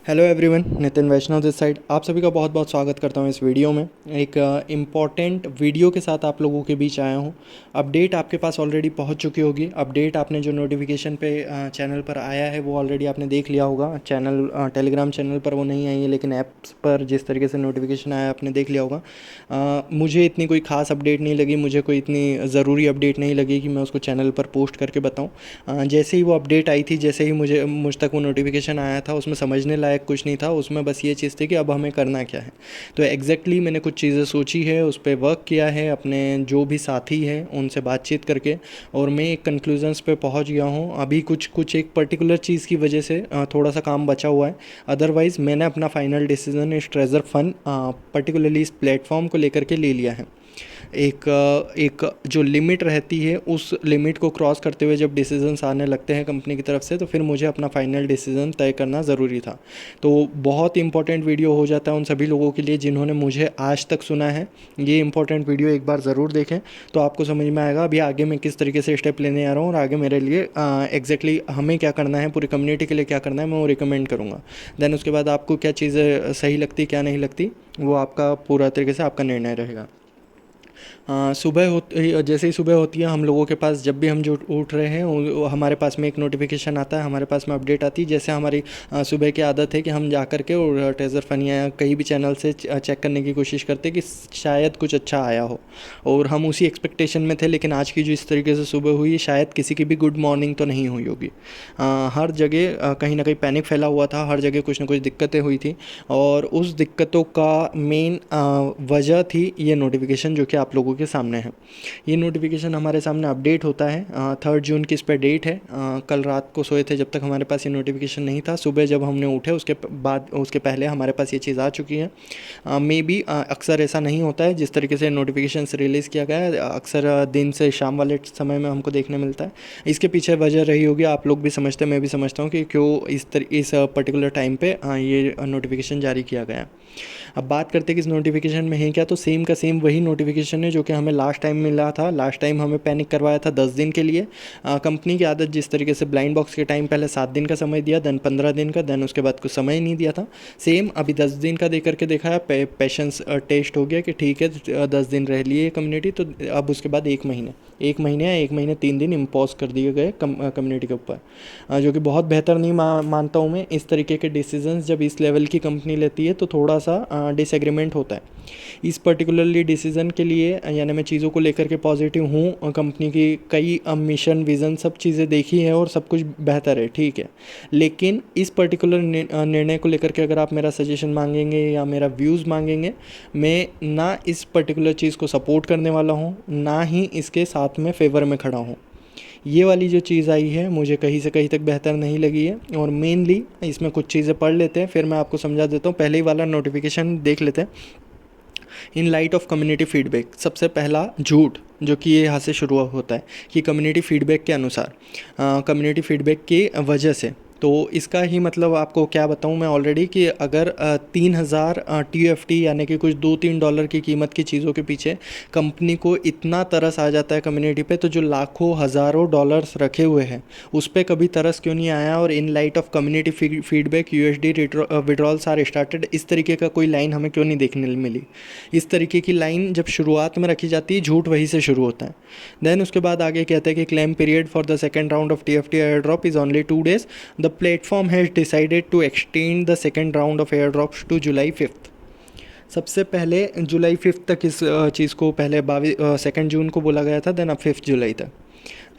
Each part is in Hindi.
Hello everyone, Nitin Vaishnav this side. आप सभी का बहुत बहुत स्वागत करता हूं इस वीडियो में। एक इम्पॉर्टेंट वीडियो के साथ आप लोगों के बीच आया हूं। अपडेट आपके पास ऑलरेडी पहुंच चुकी होगी। अपडेट आपने जो नोटिफिकेशन पे चैनल पर आया है वो ऑलरेडी आपने देख लिया होगा। टेलीग्राम चैनल पर वो नहीं आई है, लेकिन ऐप्स पर जिस तरीके से नोटिफिकेशन आया आपने देख लिया होगा। मुझे इतनी कोई ख़ास अपडेट नहीं लगी, मुझे कोई इतनी ज़रूरी अपडेट नहीं लगी कि मैं उसको चैनल पर पोस्ट करके बताऊँ। जैसे ही वो अपडेट आई थी, जैसे ही मुझ तक वो नोटिफिकेशन आया था, उसमें समझने लायक कुछ नहीं था। उसमें बस ये चीज़ थी कि अब हमें करना क्या है। तो एग्जैक्टली मैंने कुछ चीज़ें सोची है, उस पर वर्क किया है अपने जो भी साथी हैं उनसे बातचीत करके, और मैं एक कंक्लूजन्स पे पहुंच गया हूं। अभी कुछ कुछ एक पर्टिकुलर चीज़ की वजह से थोड़ा सा काम बचा हुआ है। अदरवाइज़ मैंने अपना फाइनल डिसीजन इस ट्रेजर फंड पर्टिकुलरली इस प्लेटफॉर्म को लेकर के ले लिया है। एक जो लिमिट रहती है, उस लिमिट को क्रॉस करते हुए जब डिसीजंस आने लगते हैं कंपनी की तरफ से, तो फिर मुझे अपना फाइनल डिसीजन तय करना ज़रूरी था। तो बहुत इंपॉर्टेंट वीडियो हो जाता है उन सभी लोगों के लिए जिन्होंने मुझे आज तक सुना है। ये इंपॉर्टेंट वीडियो एक बार ज़रूर देखें, तो आपको समझ में आएगा अभी आगे मैं किस तरीके से स्टेप लेने आ रहा हूँ, और आगे मेरे लिए एग्जैक्टली हमें क्या करना है, पूरी कम्युनिटी के लिए क्या करना है, मैं वो रिकमेंड करूँगा। देन उसके बाद आपको क्या चीज़ें सही लगती क्या नहीं लगती, वो आपका पूरा तरीके से आपका निर्णय रहेगा। सुबह होती, जैसे ही सुबह होती है हम लोगों के पास, जब भी हम जो उठ रहे हैं हमारे पास में एक नोटिफिकेशन आता है, हमारे पास में अपडेट आती है। जैसे हमारी सुबह की आदत है कि हम जा कर के और ट्रेजर फन या कहीं भी चैनल से चेक करने की कोशिश करते हैं कि शायद कुछ अच्छा आया हो, और हम उसी एक्सपेक्टेशन में थे। लेकिन आज की जो इस तरीके से सुबह हुई, शायद किसी की भी गुड मॉर्निंग तो नहीं हुई होगी। हर जगह कहीं ना कहीं पैनिक फैला हुआ था, हर जगह कुछ ना कुछ दिक्कतें हुई थी, और उस दिक्कतों का मेन वजह थी ये नोटिफिकेशन जो कि आप लोगों के सामने है। ये नोटिफिकेशन हमारे सामने अपडेट होता है। 3 जून की इस पर डेट है। कल रात को सोए थे जब तक हमारे पास ये नोटिफिकेशन नहीं था। सुबह जब हमने उठे उसके पहले हमारे पास ये चीज़ आ चुकी है। मे बी अक्सर ऐसा नहीं होता है जिस तरीके से नोटिफिकेशन रिलीज़ किया गया है, अक्सर दिन से शाम वाले समय में हमको देखने मिलता है। इसके पीछे वजह रही होगी, आप लोग भी समझते हैं, मैं भी समझता हूँ कि क्यों इस पर्टिकुलर टाइम पे ये नोटिफिकेशन जारी किया गया है। अब बात करते हैं कि इस नोटिफिकेशन में है क्या, तो सेम का सेम वही नोटिफिकेशन है जो कि हमें लास्ट टाइम मिला था। लास्ट टाइम हमें पैनिक करवाया था 10 दिन के लिए। कंपनी की आदत जिस तरीके से ब्लाइंड बॉक्स के टाइम पहले 7 दिन का समय दिया, देन 15 दिन का, देन उसके बाद कुछ समय ही नहीं दिया था। सेम अभी 10 दिन का दे करके देखा है। पेशेंस टेस्ट हो गया कि ठीक है 10 दिन रह लिए कम्युनिटी, तो अब उसके बाद 1 महीने या 1 महीने 3 दिन इम्पोज कर दिए गए कम्युनिटी के ऊपर, जो कि बहुत बेहतर नहीं मानता हूँ मैं। इस तरीके के डिसीजंस जब इस लेवल की कंपनी लेती है तो थोड़ा सा डिसएग्रीमेंट होता है। इस पर्टिकुलरली डिसीज़न के लिए यानी मैं चीज़ों को लेकर के पॉजिटिव हूँ। कंपनी की कई मिशन विज़न सब चीज़ें देखी है और सब कुछ बेहतर है, ठीक है। लेकिन इस पर्टिकुलर निर्णय को लेकर के अगर आप मेरा सजेशन मांगेंगे या मेरा व्यूज़ मांगेंगे, मैं ना इस पर्टिकुलर चीज़ को सपोर्ट करने वाला हूँ, ना ही इसके साथ में फेवर में खड़ा हूँ। ये वाली जो चीज़ आई है मुझे कहीं से कहीं तक बेहतर नहीं लगी है, और मेनली इसमें कुछ चीज़ें पढ़ लेते हैं, फिर मैं आपको समझा देता हूँ। पहले ही वाला नोटिफिकेशन देख लेते हैं। इन लाइट ऑफ कम्युनिटी फीडबैक, सबसे पहला झूठ जो कि ये यहाँ से शुरू होता है कि कम्युनिटी फीडबैक के अनुसार, कम्युनिटी फीडबैक की वजह से, तो इसका ही मतलब आपको क्या बताऊँ मैं ऑलरेडी, कि अगर 3,000 TFT यानी कि कुछ $2-3 की कीमत की चीज़ों के पीछे कंपनी को इतना तरस आ जाता है कम्युनिटी पे, तो जो लाखों हज़ारों डॉलर्स रखे हुए हैं उस पर कभी तरस क्यों नहीं आया। और in light of community feedback USD withdrawals are started, इस तरीके का कोई लाइन हमें क्यों नहीं देखने मिली। इस तरीके की लाइन जब शुरुआत में रखी जाती है, झूठ वहीं से शुरू होता है। देन उसके बाद आगे कहते हैं कि claim period for the second round of TFT air drop is only 2 days. The platform has decided to extend the second round of airdrops to July 5th. सबसे पहले जुलाई 5th तक इस चीज़ को, पहले 2 जून को बोला गया था, देन अब 5 जुलाई तक।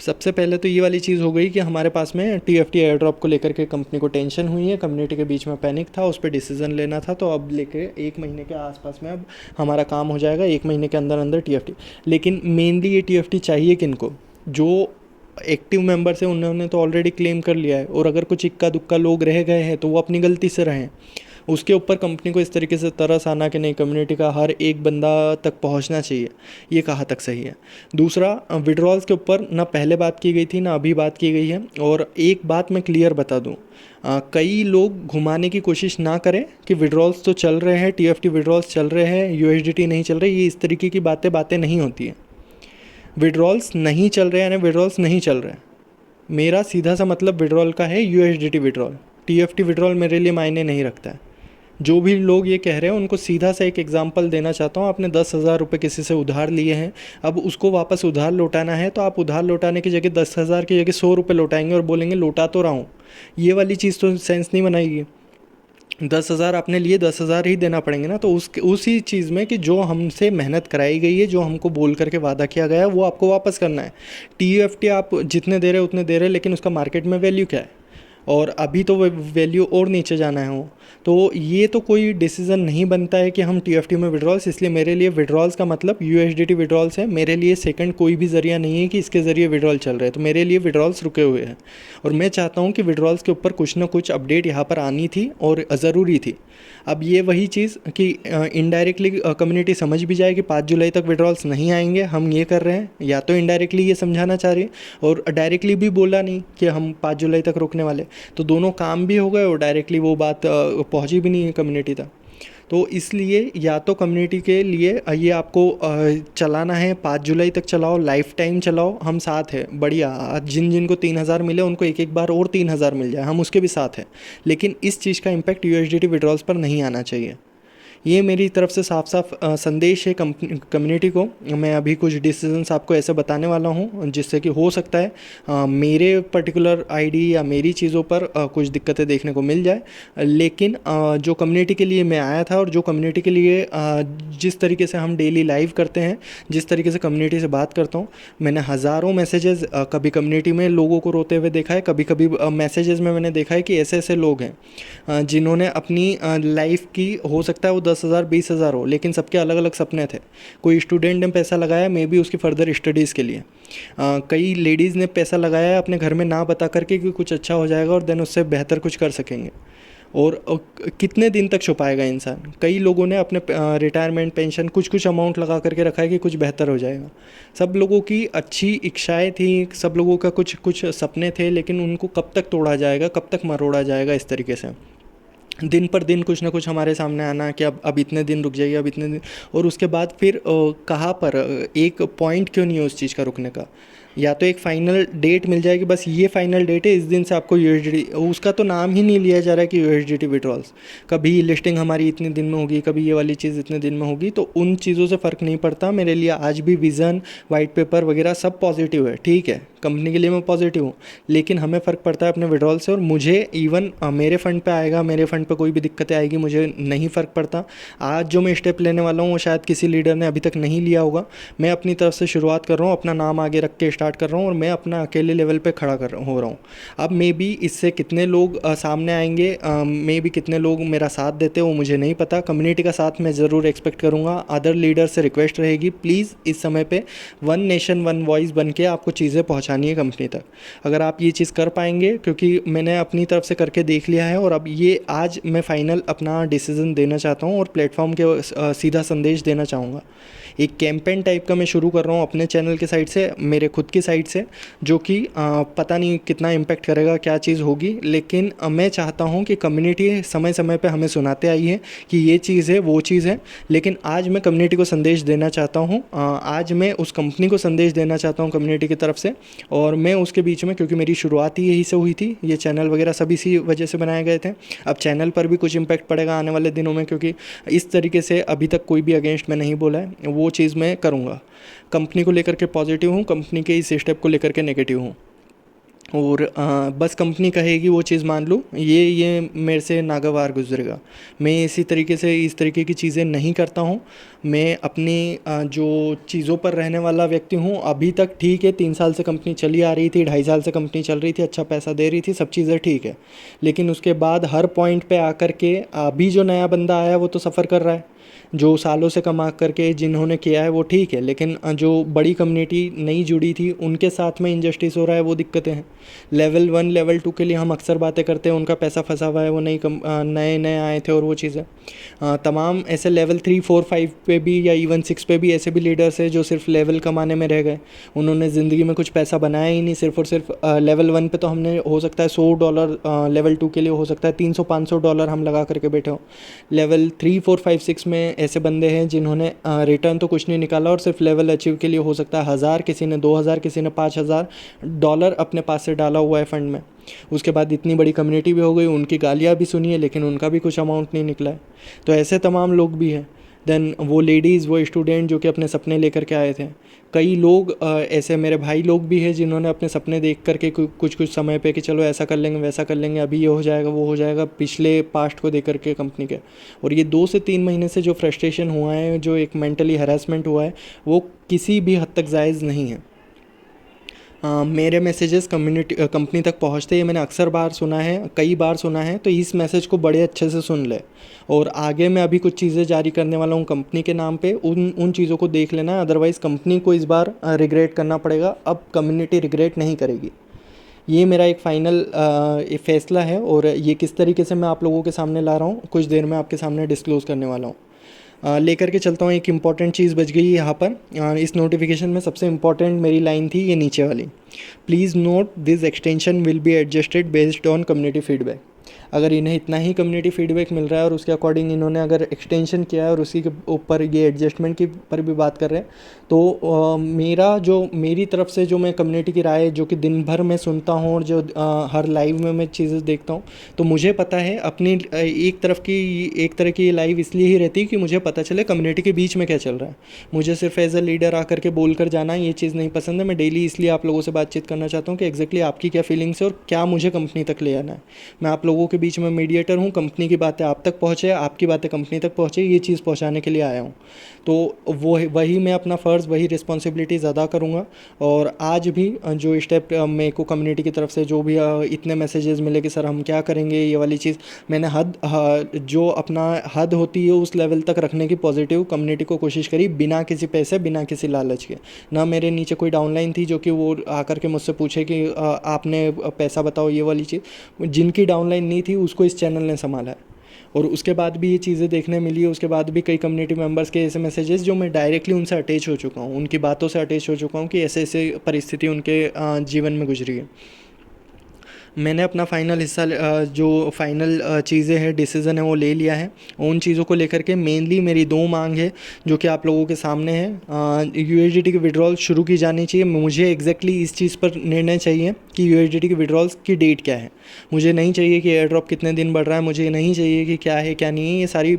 सबसे पहले तो ये वाली चीज़ हो गई कि हमारे पास में TFT एयर ड्रॉप को लेकर के कंपनी को टेंशन हुई है, कम्युनिटी के बीच में पैनिक था, उस पर डिसीजन लेना था। तो अब लेके 1 महीने के आसपास में अब हमारा काम हो जाएगा, 1 महीने के अंदर अंदर TFT। लेकिन मेनली ये TFT चाहिए किनको, जो एक्टिव मेंबर्स हैं उन्होंने तो ऑलरेडी क्लेम कर लिया है, और अगर कुछ इक्का दुक्का लोग रह गए हैं तो वो अपनी गलती से रहें। उसके ऊपर कंपनी को इस तरीके से तरस आना कि नहीं कम्युनिटी का हर एक बंदा तक पहुंचना चाहिए, ये कहाँ तक सही है। दूसरा, विड्रॉल्स के ऊपर ना पहले बात की गई थी ना अभी बात की गई है। और एक बात मैं क्लियर बता दूं, कई लोग घुमाने की कोशिश ना करें कि विड्रॉल्स तो चल रहे हैं, TFT विड्रॉल्स चल रहे हैं, USDT नहीं चल रही। ये इस तरीके की बातें नहीं होती हैं। विड्रॉल्स नहीं चल रहे हैं यानी विड्रॉल्स नहीं चल रहे हैं। मेरा सीधा सा मतलब विड्रॉल का है USDT विड्रॉल, TFT विड्रॉल मेरे लिए मायने नहीं रखता है। जो भी लोग ये कह रहे हैं उनको सीधा सा एक एग्जांपल देना चाहता हूँ। आपने 10,000 रुपये किसी से उधार लिए हैं, अब उसको वापस उधार लौटाना है, तो आप उधार लौटाने की जगह 10,000 की जगह 100 रुपये लौटाएंगे और बोलेंगे लौटा तो रहा हूँ। ये वाली चीज़ तो सेंस नहीं बनाएगी। 10,000 आपने लिए, 10,000 ही देना पड़ेंगे ना। तो उसी चीज़ में कि जो हमसे मेहनत कराई गई है, जो हमको बोल करके वादा किया गया है, वो आपको वापस करना है। TFT आप जितने दे रहे उतने दे रहे, लेकिन उसका मार्केट में वैल्यू क्या है, और अभी तो वैल्यू और नीचे जाना है वो। तो ये तो कोई डिसीज़न नहीं बनता है कि हम TFT में विड्रॉल्स, इसलिए मेरे लिए विड्रॉल्स का मतलब USDT विड्रॉल्स है। मेरे लिए सेकंड कोई भी ज़रिया नहीं है कि इसके ज़रिए विड्रॉल चल रहे हैं। तो मेरे लिए विड्रॉल्स रुके हुए हैं, और मैं चाहता हूँ कि विड्रॉल्स के ऊपर कुछ ना कुछ अपडेट यहाँ पर आनी थी और ज़रूरी थी। अब ये वही चीज़ कि इनडायरेक्टली कम्युनिटी समझ भी जाए कि 5 जुलाई तक विड्रॉल्स नहीं आएंगे, हम ये कर रहे हैं, या तो इनडायरेक्टली ये समझाना चाह रही है, और डायरेक्टली भी बोला नहीं कि हम 5 जुलाई तक रोकने वाले। तो दोनों काम भी हो गए और डायरेक्टली वो बात पहुंची भी नहीं है कम्युनिटी तक। तो इसलिए या तो कम्युनिटी के लिए ये आपको चलाना है, 5 जुलाई तक चलाओ, लाइफ टाइम चलाओ, हम साथ हैं, बढ़िया। आज जिन जिनको 3,000 मिले उनको एक एक बार और 3,000 मिल जाए, हम उसके भी साथ हैं। लेकिन इस चीज़ का इम्पैक्ट USDT विड्रॉल्स पर नहीं आना चाहिए। ये मेरी तरफ से साफ साफ संदेश है कम्युनिटी को। मैं अभी कुछ डिसीजंस आपको ऐसे बताने वाला हूँ जिससे कि हो सकता है मेरे पर्टिकुलर आईडी या मेरी चीज़ों पर कुछ दिक्कतें देखने को मिल जाए। लेकिन जो कम्युनिटी के लिए मैं आया था, और जो कम्युनिटी के लिए जिस तरीके से हम डेली लाइव करते हैं, जिस तरीके से कम्युनिटी से बात करता हूँ, मैंने हज़ारों मैसेजेस कभी कम्युनिटी में लोगों को रोते हुए देखा है, कभी कभी मैसेजेस में मैंने देखा है कि ऐसे ऐसे लोग हैं जिन्होंने अपनी लाइफ की, हो सकता है वो 10,000 20,000 हो, लेकिन सबके अलग अलग सपने थे। कोई स्टूडेंट ने पैसा लगाया मे बी उसकी फर्दर स्टडीज़ के लिए, कई लेडीज़ ने पैसा लगाया है अपने घर में ना बता करके कि कुछ अच्छा हो जाएगा और देन उससे बेहतर कुछ कर सकेंगे। और कितने दिन तक छुपाएगा इंसान। कई लोगों ने अपने रिटायरमेंट पेंशन कुछ कुछ अमाउंट लगा करके रखा है कि कुछ बेहतर हो जाएगा। सब लोगों की अच्छी इच्छाएं थी, सब लोगों का कुछ कुछ सपने थे, लेकिन उनको कब तक तोड़ा जाएगा, कब तक मरोड़ा जाएगा इस तरीके से। दिन पर दिन कुछ ना कुछ हमारे सामने आना कि अब इतने दिन रुक जाइए, अब इतने दिन, और उसके बाद फिर कहाँ पर एक पॉइंट क्यों नहीं है उस चीज़ का रुकने का। या तो एक फ़ाइनल डेट मिल जाएगी, बस ये फ़ाइनल डेट है, इस दिन से आपको USDT, उसका तो नाम ही नहीं लिया जा रहा है कि USDT विड्रॉल्स। कभी लिस्टिंग हमारी इतने दिन में होगी, कभी ये वाली चीज़ इतने दिन में होगी, तो उन चीज़ों से फ़र्क नहीं पड़ता मेरे लिए। आज भी विज़न, वाइट पेपर वगैरह सब पॉजिटिव है, ठीक है, कंपनी के लिए मैं पॉजिटिव हूँ, लेकिन हमें फ़र्क पड़ता है अपने विड्रॉल से। और मुझे इवन मेरे फ़ंड पे आएगा, मेरे फ़ंड पे कोई भी दिक्कतें आएगी, मुझे नहीं फ़र्क पड़ता। आज जो मैं स्टेप लेने वाला हूँ वो शायद किसी लीडर ने अभी तक नहीं लिया होगा। मैं अपनी तरफ से शुरुआत कर रहा हूँ, अपना नाम आगे रख के स्टार्ट कर रहा हूँ, और मैं अपना अकेले लेवल पे खड़ा हो रहा हूँ। अब मे बी इससे कितने लोग सामने आएंगे, मे बी कितने लोग मेरा साथ देते वो मुझे नहीं पता। कम्युनिटी का साथ मैं ज़रूर एक्सपेक्ट करूँगा। अदर लीडर से रिक्वेस्ट रहेगी, प्लीज़ इस समय पे वन नेशन वन वॉइस बन के आपको चीज़ें पहुँचानी है कंपनी तक। अगर आप ये चीज़ कर पाएंगे, क्योंकि मैंने अपनी तरफ से करके देख लिया है, और अब ये आज मैं फाइनल अपना डिसीज़न देना चाहता हूँ और प्लेटफॉर्म के सीधा संदेश देना चाहूँगा। एक कैंपेन टाइप का मैं शुरू कर रहा हूँ अपने चैनल के साइड से, मेरे खुद की साइड से, जो कि पता नहीं कितना इम्पैक्ट करेगा, क्या चीज़ होगी, लेकिन मैं चाहता हूँ कि कम्युनिटी समय समय पे हमें सुनाते आई है कि ये चीज़ है, वो चीज़ है, लेकिन आज मैं कम्युनिटी को संदेश देना चाहता हूँ। आज मैं उस कंपनी को संदेश देना चाहता हूँ कम्युनिटी की तरफ से, और मैं उसके बीच में, क्योंकि मेरी शुरुआत ही यही से हुई थी, ये चैनल वगैरह सब इसी वजह से बनाए गए थे। अब चैनल पर भी कुछ इम्पैक्ट पड़ेगा आने वाले दिनों में, क्योंकि इस तरीके से अभी तक कोई भी अगेंस्ट में नहीं बोला है, वो चीज़ मैं करूँगा। कंपनी को लेकर के पॉजिटिव हूँ, कंपनी के इस स्टेप को लेकर के नेगेटिव हूँ, और बस कंपनी कहेगी वो चीज़ मान लूँ, ये मेरे से नागवार गुजरेगा। मैं इसी तरीके से इस तरीके की चीज़ें नहीं करता हूँ। मैं अपनी जो चीज़ों पर रहने वाला व्यक्ति हूँ। अभी तक ठीक है, 3 साल से कंपनी चली आ रही थी, 2.5 साल से कंपनी चल रही थी, अच्छा पैसा दे रही थी, सब चीज़ें ठीक है, लेकिन उसके बाद हर पॉइंट पे आकर के अभी जो नया बंदा आया वो तो सफ़र कर रहा है। जो सालों से कमा करके जिन्होंने किया है वो ठीक है, लेकिन जो बड़ी कम्युनिटी नई जुड़ी थी उनके साथ में इनजस्टिस हो रहा है, वो दिक्कतें हैं। लेवल 1 लेवल 2 के लिए हम अक्सर बातें करते हैं, उनका पैसा फंसा हुआ है, वो नए नए आए थे और वो चीज़ें तमाम ऐसे लेवल 3 4 5 पे भी, या इवन 6 पे भी ऐसे भी लीडर्स हैं जो सिर्फ लेवल कमाने में रह गए। उन्होंने ज़िंदगी में कुछ पैसा बनाया ही नहीं, सिर्फ और सिर्फ लेवल 1 पे तो हमने हो सकता है $100, लेवल 2 के लिए हो सकता है $300 500 हम लगा करके बैठे हो। लेवल 3 4 5 6 में में ऐसे बंदे हैं जिन्होंने रिटर्न तो कुछ नहीं निकाला और सिर्फ लेवल अचीव के लिए हो सकता है 1000, किसी ने 2000, किसी ने $5000 अपने पास से डाला हुआ है फंड में। उसके बाद इतनी बड़ी कम्युनिटी भी हो गई, उनकी गालियाँ भी सुनी है लेकिन उनका भी कुछ अमाउंट नहीं निकला है। तो ऐसे तमाम लोग भी हैं। देन वो लेडीज़, वो स्टूडेंट जो कि अपने सपने लेकर के आए थे, कई लोग ऐसे मेरे भाई लोग भी हैं जिन्होंने अपने सपने देख करके कुछ कुछ समय पे कि चलो ऐसा कर लेंगे, वैसा कर लेंगे, अभी ये हो जाएगा, वो हो जाएगा, पिछले पास्ट को देख करके कंपनी के। और ये 2 से 3 महीने से जो फ्रस्ट्रेशन हुआ है, जो एक मेंटली हैरेसमेंट हुआ है, वो किसी भी हद तक जायज़ नहीं है। मेरे मैसेजेस कंपनी तक पहुंचते ही मैंने अक्सर बार सुना है, कई बार सुना है, तो इस मैसेज को बड़े अच्छे से सुन ले। और आगे मैं अभी कुछ चीज़ें जारी करने वाला हूँ कंपनी के नाम पे, उन चीज़ों को देख लेना, अदरवाइज़ कंपनी को इस बार रिग्रेट करना पड़ेगा। अब कम्युनिटी रिग्रेट नहीं करेगी। ये मेरा एक फ़ाइनल फैसला है और ये किस तरीके से मैं आप लोगों के सामने ला रहा हूँ कुछ देर में आपके सामने डिस्क्लोज़ करने वाला हूँ। लेकर के चलता हूँ। एक इम्पॉर्टेंट चीज़ बच गई यहाँ पर। इस नोटिफिकेशन में सबसे इम्पॉर्टेंट मेरी लाइन थी ये नीचे वाली, please note this extension will be adjusted based on community feedback. अगर इन्हें इतना ही कम्युनिटी फीडबैक मिल रहा है और उसके अकॉर्डिंग इन्होंने अगर एक्सटेंशन किया है और उसी के ऊपर ये एडजस्टमेंट की पर भी बात कर रहे हैं, तो मेरी तरफ से जो मैं कम्युनिटी की राय जो कि दिन भर मैं सुनता हूँ और जो हर लाइव में मैं चीज़ें देखता हूँ, तो मुझे पता है अपनी एक तरह की लाइव इसलिए ही रहती है कि मुझे पता चले कम्युनिटी के बीच में क्या चल रहा है। मुझे सिर्फ एज अ लीडर आकर के बोल कर जाना ये चीज़ नहीं पसंद है। मैं डेली इसलिए आप लोगों से बातचीत करना चाहता हूँ कि एग्जैक्टली आपकी क्या फीलिंग्स है और क्या मुझे कंपनी तक ले आना है। मैं आप लोगों के बीच में मीडिएटर हूँ, कंपनी की बातें आप तक पहुँचे, आपकी बातें कंपनी तक पहुँचे, ये चीज़ पहुँचाने के लिए आया हूँ। तो वही मैं अपना फ़र्ज़, वही रिस्पॉन्सिबिलिटीज़ अदा करूँगा। और आज भी जो स्टेप मेरे को कम्युनिटी की तरफ से जो भी इतने मैसेजेस मिले कि सर हम क्या करेंगे, ये वाली चीज़ मैंने जो अपना हद होती है उस लेवल तक रखने की पॉजिटिव कम्युनिटी को कोशिश करी, बिना किसी पैसे, बिना किसी लालच के। ना मेरे नीचे कोई डाउनलाइन थी जो कि वो आकर के मुझसे पूछे कि आपने पैसा बताओ, ये वाली चीज़। जिनकी डाउनलाइन नहीं थी उसको इस चैनल ने संभाला है। और उसके बाद भी ये चीज़ें देखने मिली है। उसके बाद भी कई कम्युनिटी मेंबर्स के ऐसे मैसेजेस जो मैं डायरेक्टली उनसे अटैच हो चुका हूँ, उनकी बातों से अटैच हो चुका हूँ कि ऐसे ऐसे परिस्थिति उनके जीवन में गुजरी है। मैंने अपना फ़ाइनल हिस्सा जो फ़ाइनल चीज़ें हैं, डिसीज़न है, वो ले लिया है। उन चीज़ों को लेकर के मेनली मेरी 2 मांग है जो कि आप लोगों के सामने है। यूएसडीटी की विड्रॉल शुरू की जानी चाहिए। मुझे एग्जैक्टली इस चीज़ पर निर्णय चाहिए कि यूएसडीटी की विड्रॉल्स की डेट क्या है। मुझे नहीं चाहिए कि एयर ड्रॉप कितने दिन बढ़ रहा है, मुझे नहीं चाहिए कि क्या है क्या नहीं है। ये सारी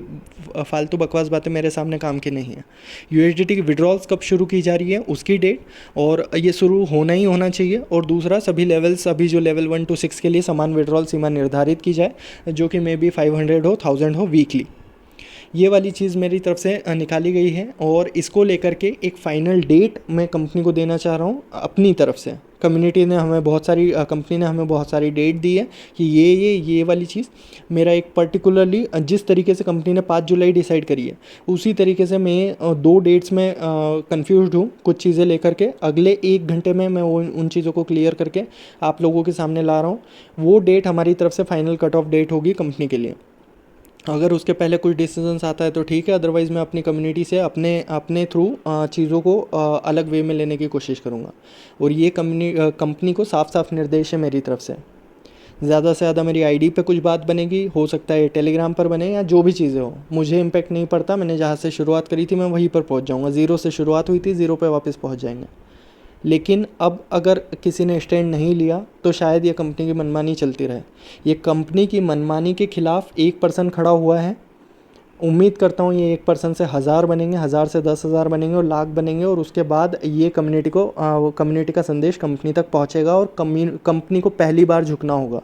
फालतू बकवास बातें मेरे सामने काम की नहीं है। यूएसडीटी की विड्रॉल्स कब शुरू की जा रही है उसकी डेट, और ये शुरू होना ही होना चाहिए। और दूसरा, सभी लेवल्स, अभी जो लेवल 1 to 6 के लिए समान विड्रॉल सीमा निर्धारित की जाए, जो कि मे बी 500 हो, 1000 हो वीकली। ये वाली चीज़ मेरी तरफ से निकाली गई है और इसको लेकर के एक फ़ाइनल डेट मैं कंपनी को देना चाह रहा हूँ अपनी तरफ से। कंपनी ने हमें बहुत सारी डेट दी है कि ये वाली चीज़ मेरा एक पर्टिकुलरली जिस तरीके से कंपनी ने 5 जुलाई डिसाइड करी है, उसी तरीके से मैं 2 डेट्स में कंफ्यूज्ड हूँ कुछ चीज़ें लेकर के। अगले 1 घंटे में मैं उन चीज़ों को क्लियर करके आप लोगों के सामने ला रहा हूँ। वो डेट हमारी तरफ से फ़ाइनल कट ऑफ डेट होगी कंपनी के लिए। अगर उसके पहले कुछ डिसीजंस आता है तो ठीक है, अदरवाइज़ मैं अपनी कम्युनिटी से अपने थ्रू चीज़ों को अलग वे में लेने की कोशिश करूँगा। और ये कंपनी को साफ साफ निर्देश है मेरी तरफ से। ज़्यादा से ज़्यादा मेरी आईडी पे कुछ बात बनेगी, हो सकता है टेलीग्राम पर बने या जो भी चीज़ें हो, मुझे इम्पेक्ट नहीं पड़ता। मैंने जहाँ से शुरुआत करी थी मैं वहीं पर पहुँच जाऊँगा। 0 से शुरुआत हुई थी, 0 पे वापस पहुँच जाएंगे। लेकिन अब अगर किसी ने स्टैंड नहीं लिया तो शायद ये कंपनी की मनमानी चलती रहे। ये कंपनी की मनमानी के खिलाफ एक पर्सन खड़ा हुआ है। उम्मीद करता हूँ ये एक पर्सन से 1000 बनेंगे, 1000 से 10,000 बनेंगे और लाख बनेंगे। और उसके बाद ये कम्युनिटी का संदेश कंपनी तक पहुँचेगा और कंपनी को पहली बार झुकना होगा।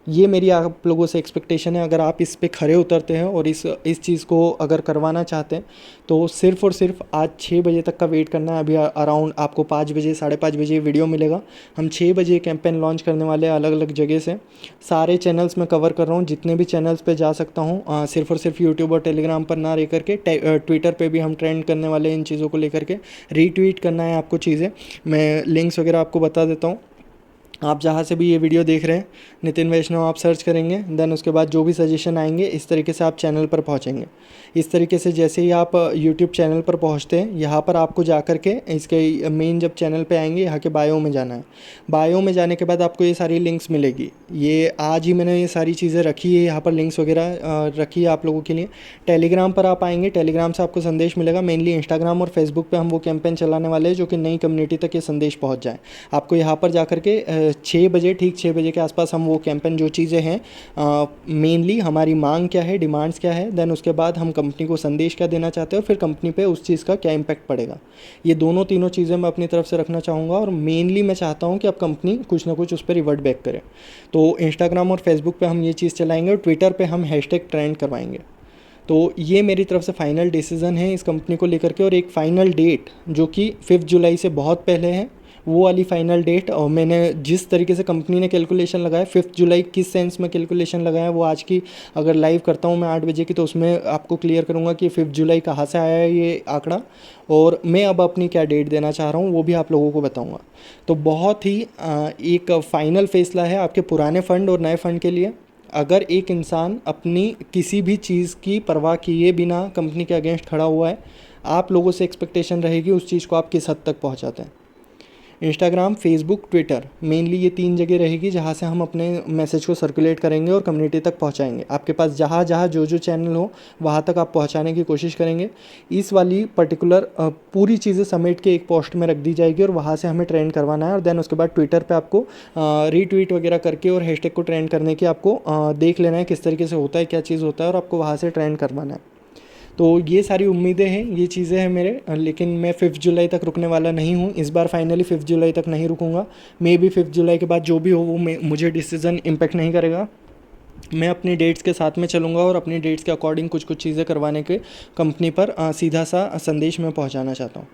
ये मेरी आप लोगों से एक्सपेक्टेशन है। अगर आप इस पे खरे उतरते हैं और इस चीज़ को अगर करवाना चाहते हैं तो सिर्फ़ और सिर्फ आज 6 बजे तक का वेट करना है। अभी अराउंड आपको 5 बजे, 5:30 बजे वीडियो मिलेगा। हम 6 बजे कैंपेन लॉन्च करने वाले हैं अलग अलग जगह से। सारे चैनल्स में कवर कर रहा हूँ, जितने भी चैनल्स पे जा सकता हूँ। सिर्फ़ और सिर्फ यूट्यूब और टेलीग्राम पर ना रह करके ट्विटर पर भी हम ट्रेंड करने वाले हैं इन चीज़ों को लेकर के। रीट्वीट करना है आपको चीज़ें, मैं लिंक्स वगैरह आपको बता देता हूँ। आप जहाँ से भी ये वीडियो देख रहे हैं नितिन वैष्णव आप सर्च करेंगे, देन उसके बाद जो भी सजेशन आएंगे इस तरीके से आप चैनल पर पहुँचेंगे। इस तरीके से जैसे ही आप यूट्यूब चैनल पर पहुँचते हैं, यहाँ पर आपको जा कर के इसके मेन जब चैनल पे आएंगे, यहाँ के बायो में जाना है। बायो में जाने के बाद आपको ये सारी लिंक्स मिलेगी। ये आज ही मैंने ये सारी चीज़ें रखी है, यहाँ पर लिंक्स वगैरह रखी है आप लोगों के लिए। टेलीग्राम पर आप आएंगे, टेलीग्राम से आपको संदेश मिलेगा। मेनली इंस्टाग्राम और फेसबुक पे हम वो कैंपेन चलाने वाले हैं जो कि नई कम्युनिटी तक ये संदेश पहुँच जाए। आपको यहाँ पर जा कर के 6 बजे, ठीक 6 बजे के आसपास हम वो कैंपेन जो चीज़ें हैं, मेनली हमारी मांग क्या है, डिमांड्स क्या है, देन उसके बाद हम कंपनी को संदेश क्या देना चाहते हैं और फिर कंपनी पे उस चीज़ का क्या इम्पैक्ट पड़ेगा, ये दोनों तीनों चीज़ें मैं अपनी तरफ से रखना चाहूँगा। और मेनली मैं चाहता हूँ कि अब कंपनी कुछ ना कुछ उस पर रिवर्ट बैक करे। तो इंस्टाग्राम और फेसबुक पे हम ये चीज़ चलाएंगे और ट्विटर पे हम हैशटैग ट्रेंड करवाएंगे। तो ये मेरी तरफ से फाइनल डिसीज़न है इस कंपनी को लेकर के। और एक फ़ाइनल डेट जो कि 5 जुलाई से बहुत पहले है, वो वाली फ़ाइनल डेट, और मैंने जिस तरीके से कंपनी ने कैलकुलेशन लगाया 5 जुलाई किस सेंस में कैलकुलेशन लगाया, वो आज की अगर लाइव करता हूँ मैं 8 बजे की, तो उसमें आपको क्लियर करूँगा कि 5 जुलाई कहाँ से आया है ये आंकड़ा, और मैं अब अपनी क्या डेट देना चाह रहा हूँ वो भी आप लोगों को बताऊँगा। तो बहुत ही एक फ़ाइनल फैसला है आपके पुराने फ़ंड और नए फ़ंड के लिए। अगर एक इंसान अपनी किसी भी चीज़ की परवाह किए बिना कंपनी के अगेंस्ट खड़ा हुआ है, आप लोगों से एक्सपेक्टेशन रहेगी उस चीज़ को आप किस हद तक पहुंचाते हैं। इंस्टाग्राम, फेसबुक, ट्विटर, मेनली ये 3 जगह रहेगी जहाँ से हम अपने मैसेज को सर्कुलेट करेंगे और कम्युनिटी तक पहुँचाएंगे। आपके पास जहाँ जहाँ जो जो चैनल हो वहाँ तक आप पहुँचाने की कोशिश करेंगे। इस वाली पर्टिकुलर पूरी चीज़ें समेट के एक पोस्ट में रख दी जाएगी और वहाँ से हमें ट्रेंड करवाना है। और देन उसके बाद ट्विटर पर आपको रीट्वीट वगैरह करके और हैशटैग को ट्रेंड करने की आपको देख लेना है किस तरीके से होता है, क्या चीज़ होता है, और आपको वहाँ से ट्रेंड करवाना है। तो ये सारी उम्मीदें हैं, ये चीज़ें हैं मेरे, लेकिन मैं 5 जुलाई तक रुकने वाला नहीं हूँ। इस बार फाइनली 5 जुलाई तक नहीं रुकूंगा। मे बी 5 जुलाई के बाद जो भी हो वो मुझे डिसीज़न इम्पेक्ट नहीं करेगा। मैं अपनी डेट्स के साथ में चलूँगा और अपनी डेट्स के अकॉर्डिंग कुछ कुछ चीज़ें करवाने के कंपनी पर सीधा सा संदेश मैं पहुँचाना चाहता हूँ।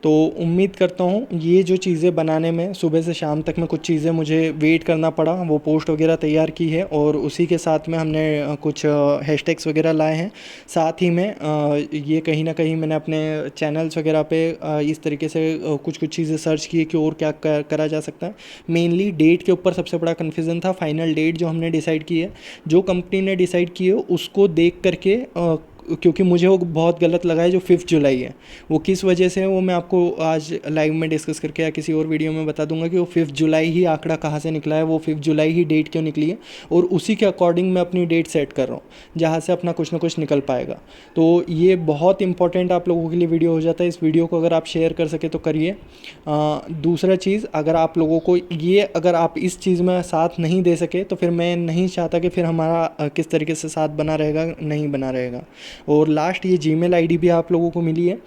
तो उम्मीद करता हूँ ये जो चीज़ें बनाने में सुबह से शाम तक में कुछ चीज़ें मुझे वेट करना पड़ा, वो पोस्ट वगैरह तैयार की है और उसी के साथ में हमने कुछ हैशटैग्स वगैरह लाए हैं। साथ ही में ये कहीं ना कहीं मैंने अपने चैनल्स वगैरह पे इस तरीके से कुछ कुछ चीज़ें सर्च की कि और क्या करा जा सकता है। मेनली डेट के ऊपर सबसे बड़ा कन्फ्यूज़न था। फाइनल डेट जो हमने डिसाइड की है, जो कंपनी ने डिसाइड की है, उसको देख करके क्योंकि मुझे वो बहुत गलत लगा है जो 5 जुलाई है, वो किस वजह से है वो मैं आपको आज लाइव में डिस्कस करके या किसी और वीडियो में बता दूंगा कि वो 5 जुलाई ही आंकड़ा कहाँ से निकला है, वो 5 जुलाई ही डेट क्यों निकली है, और उसी के अकॉर्डिंग मैं अपनी डेट सेट कर रहा हूँ जहाँ से अपना कुछ ना कुछ निकल पाएगा। तो ये बहुत इंपॉर्टेंट आप लोगों के लिए वीडियो हो जाता है। इस वीडियो को अगर आप शेयर कर सके तो करिए। दूसरा चीज़, अगर आप लोगों को ये अगर आप इस चीज़ में साथ नहीं दे सके तो फिर मैं नहीं चाहता कि फिर हमारा किस तरीके से साथ बना रहेगा, नहीं बना रहेगा। और लास्ट, ये जीमेल आईडी भी आप लोगों को मिली है।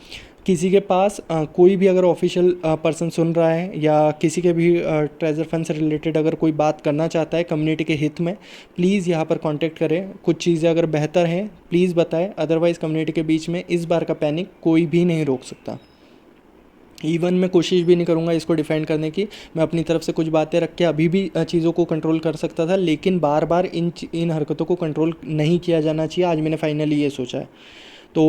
किसी के पास कोई भी अगर ऑफिशियल पर्सन सुन रहा है या किसी के भी ट्रेजर फंड से रिलेटेड अगर कोई बात करना चाहता है कम्युनिटी के हित में, प्लीज़ यहाँ पर कांटेक्ट करें। कुछ चीज़ें अगर बेहतर हैं प्लीज़ बताएं, अदरवाइज़ कम्युनिटी के बीच में इस बार का पैनिक कोई भी नहीं रोक सकता। इवन मैं कोशिश भी नहीं करूँगा इसको डिफेंड करने की। मैं अपनी तरफ से कुछ बातें रख के अभी भी चीज़ों को कंट्रोल कर सकता था, लेकिन बार बार इन हरकतों को कंट्रोल नहीं किया जाना चाहिए। आज मैंने फाइनली ये सोचा है। तो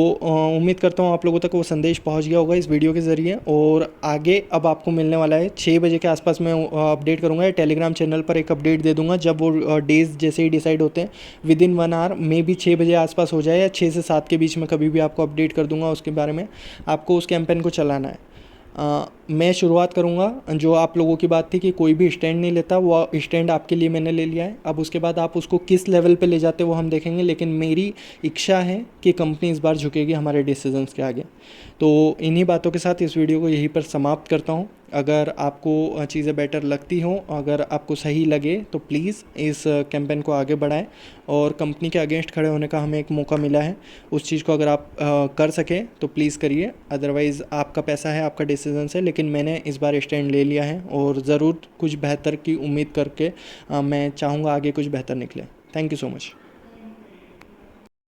उम्मीद करता हूँ आप लोगों तक वो संदेश पहुँच गया होगा इस वीडियो के ज़रिए। और आगे अब आपको मिलने वाला है 6 बजे के आसपास मैं अपडेट करूँगा। टेलीग्राम चैनल पर एक अपडेट दे दूँगा जब वो डेज़ जैसे ही डिसाइड होते हैं, विदिन 1 आवर मे बी 6 बजे आसपास हो जाए या 6 से 7 के बीच में कभी भी आपको अपडेट कर दूँगा उसके बारे में। आपको उस कैंपेन को चलाना है। मैं शुरुआत करूँगा, जो आप लोगों की बात थी कि कोई भी स्टैंड नहीं लेता, वो स्टैंड आपके लिए मैंने ले लिया है। अब उसके बाद आप उसको किस लेवल पे ले जाते वो हम देखेंगे, लेकिन मेरी इच्छा है कि कंपनी इस बार झुकेगी हमारे डिसीजंस के आगे। तो इन्हीं बातों के साथ इस वीडियो को यहीं पर समाप्त करता हूँ। अगर आपको चीज़ें बेटर लगती हों, अगर आपको सही लगे तो प्लीज़ इस कैंपेन को आगे बढ़ाएं। और कंपनी के अगेंस्ट खड़े होने का हमें एक मौका मिला है, उस चीज़ को अगर आप कर सकें तो प्लीज़ करिए। अदरवाइज़ आपका पैसा है, आपका डिसीजन है, लेकिन मैंने इस बार स्टैंड ले लिया है और ज़रूर कुछ बेहतर की उम्मीद करके मैं चाहूँगा आगे कुछ बेहतर निकले। Thank you so much.